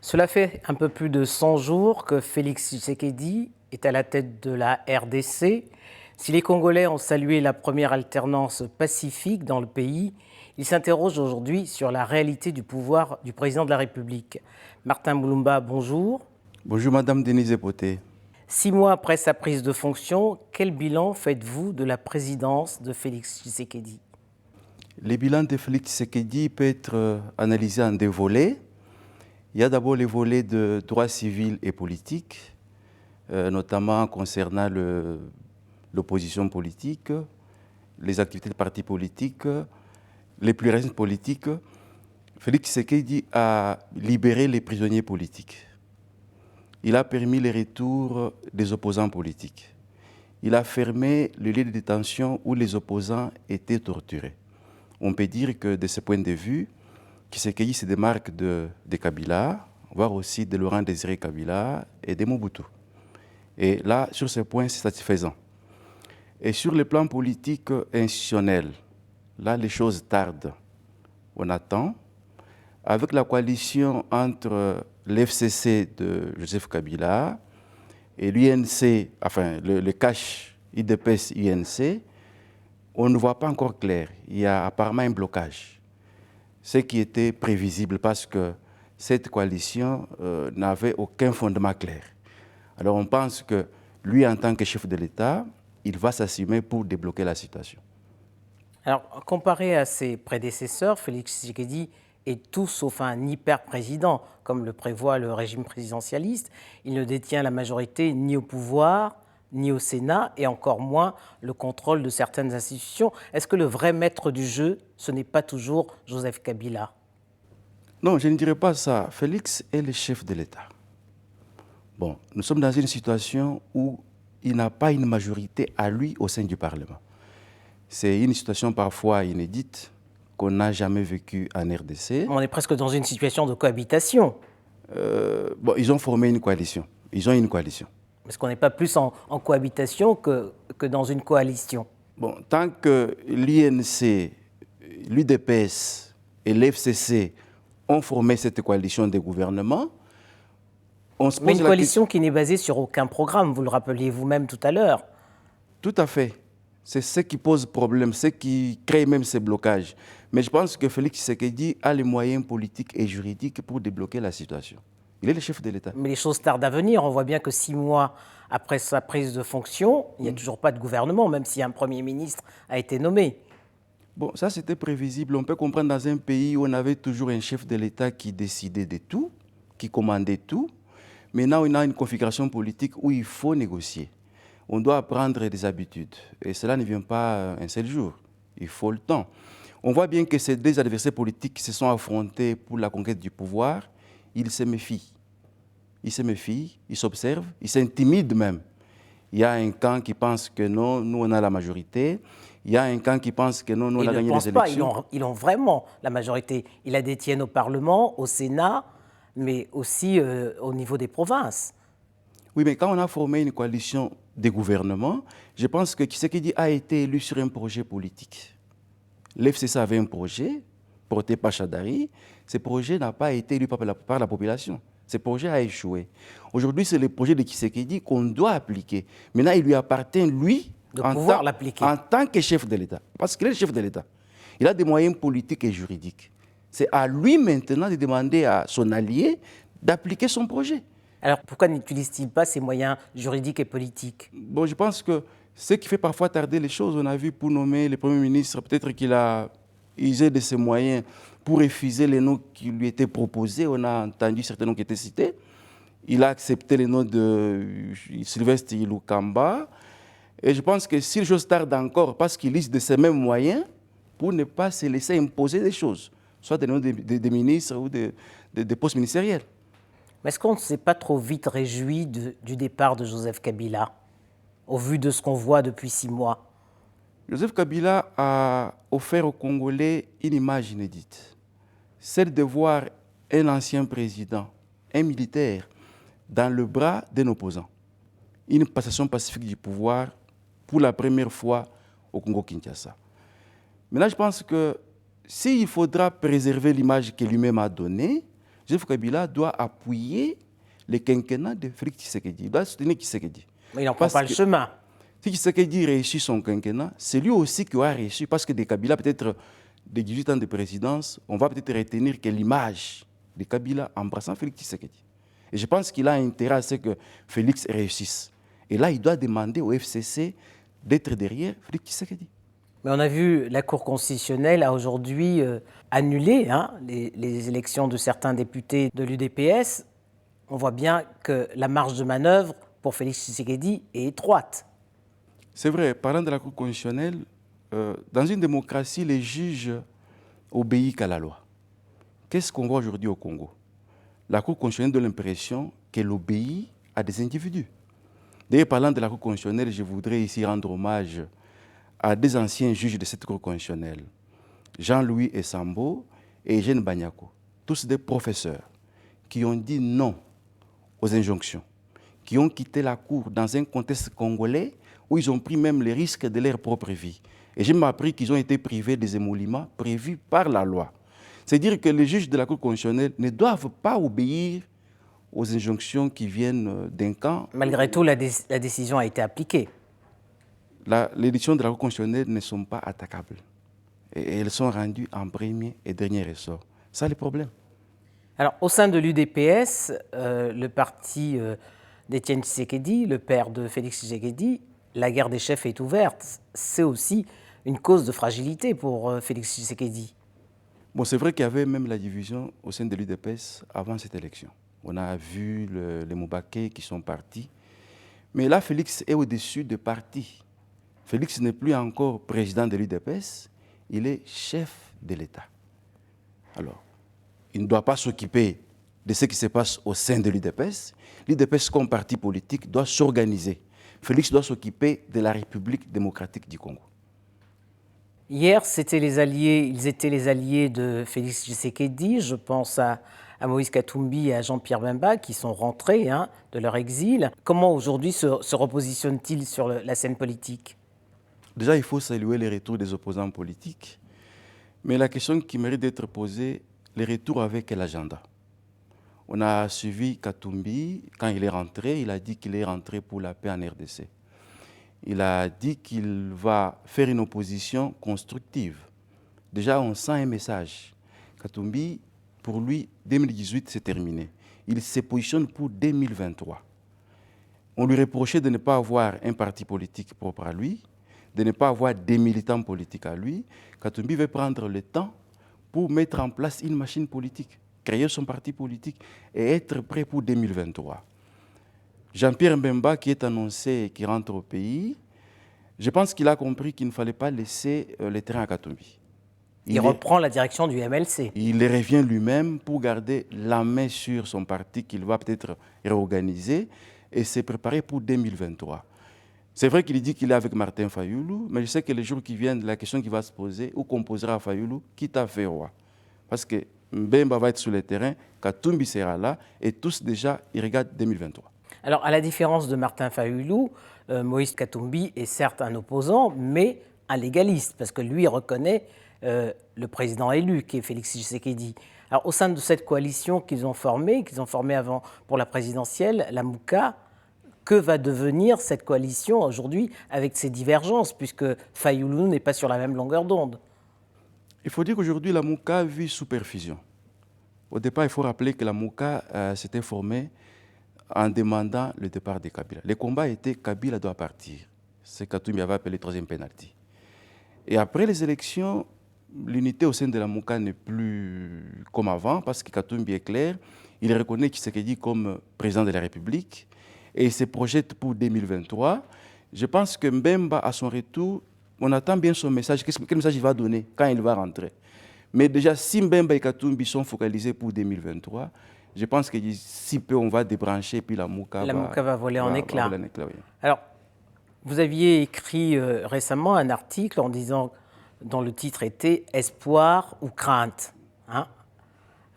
Cela fait un peu plus de 100 jours que Félix Tshisekedi est à la tête de la RDC. Si les Congolais ont salué la première alternance pacifique dans le pays, ils s'interrogent aujourd'hui sur la réalité du pouvoir du président de la République. Martin Boulumba, bonjour. Bonjour Madame Denise Epoté. 6 mois après sa prise de fonction, quel bilan faites-vous de la présidence de Félix Tshisekedi? Le bilan de Félix Tshisekedi peut être analysé en deux volets. Il y a d'abord les volets de droits civils et politiques, notamment concernant l'opposition politique, les activités de partis politiques, les pluralismes politiques. Félix Tshisekedi a libéré les prisonniers politiques. Il a permis le retour des opposants politiques. Il a fermé le lieu de détention où les opposants étaient torturés. On peut dire que de ce point de vue, Tshisekedi se démarque de Kabila, voire aussi de Laurent Désiré Kabila et de Mobutu. Et là, sur ce point, c'est satisfaisant. Et sur le plan politique institutionnel, là, les choses tardent. On attend. Avec la coalition entre l'FCC de Joseph Kabila et l'UNC, enfin le cash IDPS-UNC, on ne voit pas encore clair. Il y a apparemment un blocage. Ce qui était prévisible parce que cette coalition n'avait aucun fondement clair. Alors on pense que lui, en tant que chef de l'État, il va s'assumer pour débloquer la situation. Alors, comparé à ses prédécesseurs, Félix Tshisekedi est tout sauf un hyper-président, comme le prévoit le régime présidentialiste. Il ne détient la majorité ni au pouvoir, ni au Sénat, et encore moins le contrôle de certaines institutions. Est-ce que le vrai maître du jeu, ce n'est pas toujours Joseph Kabila? Non, je ne dirais pas ça. Félix est le chef de l'État. Bon, nous sommes dans une situation où il n'a pas une majorité à lui au sein du Parlement. C'est une situation parfois inédite qu'on n'a jamais vécue en RDC. On est presque dans une situation de cohabitation. Bon, ils ont formé une coalition. Ils ont une coalition. Est-ce qu'on n'est pas plus en cohabitation que dans une coalition? Bon, tant que l'INC, l'UDPS et l'FCC ont formé cette coalition de gouvernement, on se pose Mais une la coalition qui n'est basée sur aucun programme, vous le rappeliez vous-même tout à l'heure. Tout à fait. C'est ce qui pose problème, ce qui crée même ces blocages. Mais je pense que Félix Tshisekedi a les moyens politiques et juridiques pour débloquer la situation. Il est le chef de l'État. Mais les choses tardent à venir. On voit bien que 6 mois après sa prise de fonction, il n'y a toujours pas de gouvernement, même si un Premier ministre a été nommé. Bon, ça c'était prévisible. On peut comprendre dans un pays où on avait toujours un chef de l'État qui décidait de tout, qui commandait tout. Maintenant, on a une configuration politique où il faut négocier. On doit apprendre des habitudes. Et cela ne vient pas un seul jour. Il faut le temps. On voit bien que ces deux adversaires politiques qui se sont affrontés pour la conquête du pouvoir, ils se méfient. Ils se méfient, ils s'observent, ils s'intimident même. Il y a un camp qui pense que non, nous on a la majorité. Il y a un camp qui pense que non, nous on a gagné les élections. Ils ont vraiment la majorité. Ils la détiennent au Parlement, au Sénat, mais aussi au niveau des provinces. Oui, mais quand on a formé une coalition de gouvernement, je pense que Tshisekedi a été élu sur un projet politique. L'FCC avait un projet porté par Chadari. Ce projet n'a pas été élu par la population. Ce projet a échoué. Aujourd'hui, c'est le projet de Tshisekedi qu'on doit appliquer. Maintenant, il lui appartient, lui, de pouvoir l'appliquer en tant que chef de l'État. Parce qu'il est le chef de l'État. Il a des moyens politiques et juridiques. C'est à lui maintenant de demander à son allié d'appliquer son projet. Alors pourquoi n'utilise-t-il pas ses moyens juridiques et politiques? Bon, je pense que ce qui fait parfois tarder les choses, on a vu pour nommer le Premier ministre, peut-être qu'il a usé de ses moyens pour refuser les noms qui lui étaient proposés. On a entendu certains noms qui étaient cités. Il a accepté les noms de Sylvestre Ilukamba. Et je pense que si les choses tardent encore, parce qu'il use de ces mêmes moyens pour ne pas se laisser imposer des choses, soit des noms de ministres ou des postes ministériels. Mais est-ce qu'on ne s'est pas trop vite réjoui du départ de Joseph Kabila, au vu de ce qu'on voit depuis 6 mois? Joseph Kabila a offert aux Congolais une image inédite, celle de voir un ancien président, un militaire, dans le bras d'un opposant. Une passation pacifique du pouvoir pour la première fois au Congo-Kinshasa. Maintenant, je pense que s'il faudra préserver l'image qu'il lui-même a donnée, Joseph Kabila doit appuyer le quinquennat de Félix Tshisekedi. Il doit soutenir Tshisekedi. Mais il n'en prend pas le chemin. Si Tshisekedi réussit son quinquennat, c'est lui aussi qui aura réussi, parce que de Kabila, peut-être de 18 ans de présidence, on va peut-être retenir que l'image de Kabila embrassant Félix Tshisekedi. Et je pense qu'il a intérêt à ce que Félix réussisse. Et là, il doit demander au FCC d'être derrière Félix Tshisekedi. Mais on a vu la Cour constitutionnelle a aujourd'hui annulé les élections de certains députés de l'UDPS. On voit bien que la marge de manœuvre pour Félix Tshisekedi est étroite. C'est vrai, parlant de la Cour constitutionnelle, dans une démocratie, les juges obéissent qu'à la loi. Qu'est-ce qu'on voit aujourd'hui au Congo? La Cour constitutionnelle donne l'impression qu'elle obéit à des individus. D'ailleurs, parlant de la Cour constitutionnelle, je voudrais ici rendre hommage à deux anciens juges de cette Cour constitutionnelle, Jean-Louis Essambo et Eugène Banyako, tous des professeurs qui ont dit non aux injonctions, qui ont quitté la Cour dans un contexte congolais où ils ont pris même les risques de leur propre vie. Et j'ai appris qu'ils ont été privés des émoluments prévus par la loi. C'est-à-dire que les juges de la Cour constitutionnelle ne doivent pas obéir aux injonctions qui viennent d'un camp. Malgré tout, la décision a été appliquée. Les décisions de la Cour constitutionnelle ne sont pas attaquables. Et elles sont rendues en premier et dernier ressort. C'est ça le problème. Alors, au sein de l'UDPS, le parti d'Étienne Tshisekedi, le père de Félix Tshisekedi, la guerre des chefs est ouverte. C'est aussi une cause de fragilité pour Félix Tshisekedi. Bon, c'est vrai qu'il y avait même la division au sein de l'UDPS avant cette élection. On a vu les Moubaké qui sont partis. Mais là, Félix est au-dessus des partis. Félix n'est plus encore président de l'UDPS, il est chef de l'État. Alors, il ne doit pas s'occuper de ce qui se passe au sein de l'UDPS. L'UDPS, comme parti politique, doit s'organiser. Félix doit s'occuper de la République démocratique du Congo. Hier, ils étaient les alliés de Félix Tshisekedi. Je pense à Moïse Katumbi et à Jean-Pierre Bemba qui sont rentrés de leur exil. Comment aujourd'hui se repositionnent-ils sur la scène politique? Déjà, il faut saluer les retours des opposants politiques. Mais la question qui mérite d'être posée, les retours avec quel agenda? On a suivi Katumbi. Quand il est rentré, il a dit qu'il est rentré pour la paix en RDC. Il a dit qu'il va faire une opposition constructive. Déjà, on sent un message. Katumbi, pour lui, 2018, c'est terminé. Il se positionne pour 2023. On lui reprochait de ne pas avoir un parti politique propre à lui, de ne pas avoir des militants politiques à lui. Katumbi veut prendre le temps pour mettre en place une machine politique, créer son parti politique et être prêt pour 2023. Jean-Pierre Bemba, qui est annoncé, qui rentre au pays, je pense qu'il a compris qu'il ne fallait pas laisser le terrain à Katumbi. Il reprend la direction du MLC. Il revient lui-même pour garder la main sur son parti qu'il va peut-être réorganiser et se préparer pour 2023. C'est vrai qu'il dit qu'il est avec Martin Fayoulou, mais je sais que les jours qui viennent, la question qui va se poser, où composera Fayoulou, quitte à Féroua. Parce que Mbemba va être sur le terrain, Katumbi sera là, et tous déjà, ils regardent 2023. Alors, à la différence de Martin Fayoulou, Moïse Katumbi est certes un opposant, mais un légaliste, parce que lui reconnaît le président élu, qui est Félix Tshisekedi. Alors, au sein de cette coalition qu'ils ont formée avant pour la présidentielle, la Mouka, que va devenir cette coalition aujourd'hui avec ses divergences, puisque Fayoulou n'est pas sur la même longueur d'onde? Il faut dire qu'aujourd'hui, la Mouka vit sous perfusion. Au départ, il faut rappeler que la Mouka s'était formée en demandant le départ de Kabila. Le combat était Kabila doit partir. C'est Katumbi avait appelé le troisième pénalty. Et après les élections, l'unité au sein de la Mouka n'est plus comme avant, parce que Katumbi est clair, il reconnaît Tshisekedi comme président de la République et il se projette pour 2023. Je pense que Mbemba, à son retour, on attend bien son message. Quel message il va donner quand il va rentrer? Mais déjà, si Mbemba et Katumbi sont focalisés pour 2023, je pense que si peu, on va débrancher, puis la Mouka va voler en éclats. Oui. Alors, vous aviez écrit récemment un article en disant, dont le titre était « Espoir ou crainte ».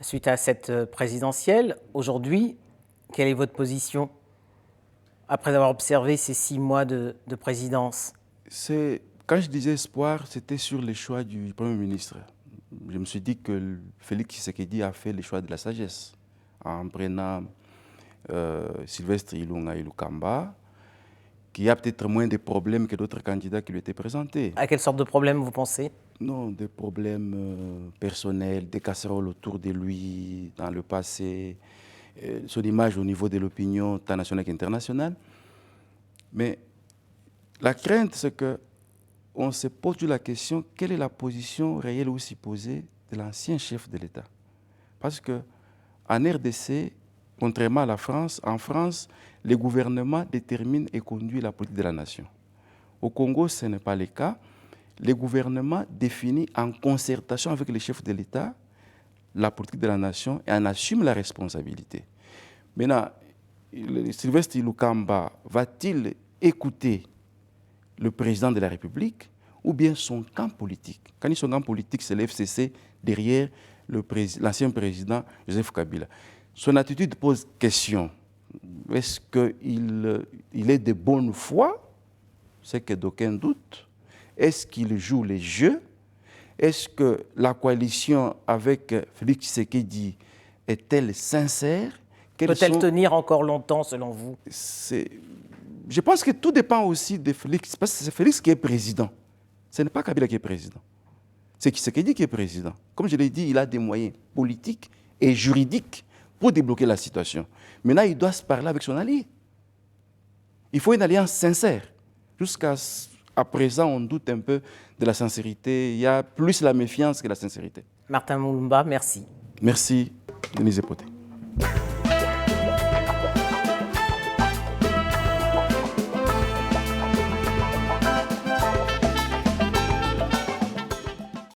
Suite à cette présidentielle, aujourd'hui, quelle est votre position après avoir observé ces 6 mois de présidence? Quand je disais espoir, c'était sur les choix du Premier ministre. Je me suis dit que Félix Tshisekedi a fait le choix de la sagesse. en prenant Sylvestre Ilunga Ilukamba, qui a peut-être moins de problèmes que d'autres candidats qui lui étaient présentés. À quelle sorte de problème vous pensez? Non, des problèmes personnels, des casseroles autour de lui dans le passé, son image au niveau de l'opinion tant nationale qu'internationale. Mais la crainte, c'est qu'on se pose la question, quelle est la position réelle ou supposée de l'ancien chef de l'État? Parce qu'en RDC, contrairement à la France, en France, le gouvernement détermine et conduit la politique de la nation. Au Congo, ce n'est pas le cas. Le gouvernement définit en concertation avec les chefs de l'État la politique de la nation et en assume la responsabilité. Maintenant, Sylvestre Ilukamba va-t-il écouter le président de la République ou bien son camp politique? Quand il dit son camp politique, c'est le FCC derrière l'ancien président Joseph Kabila. Son attitude pose question. Est-ce qu'il est de bonne foi? C'est que d'aucuns doutent. Est-ce qu'il joue les jeux? Est-ce que la coalition avec Félix Tshisekedi est-elle sincère? Peut-elle tenir encore longtemps, selon vous? Je pense que tout dépend aussi de Félix, parce que c'est Félix qui est président. Ce n'est pas Kabila qui est président. C'est Tshisekedi qui est président. Comme je l'ai dit, il a des moyens politiques et juridiques pour débloquer la situation. Maintenant, il doit se parler avec son allié. Il faut une alliance sincère. Jusqu'à présent, on doute un peu de la sincérité. Il y a plus la méfiance que la sincérité. Martin Mulumba, merci. Merci, Denise Poté.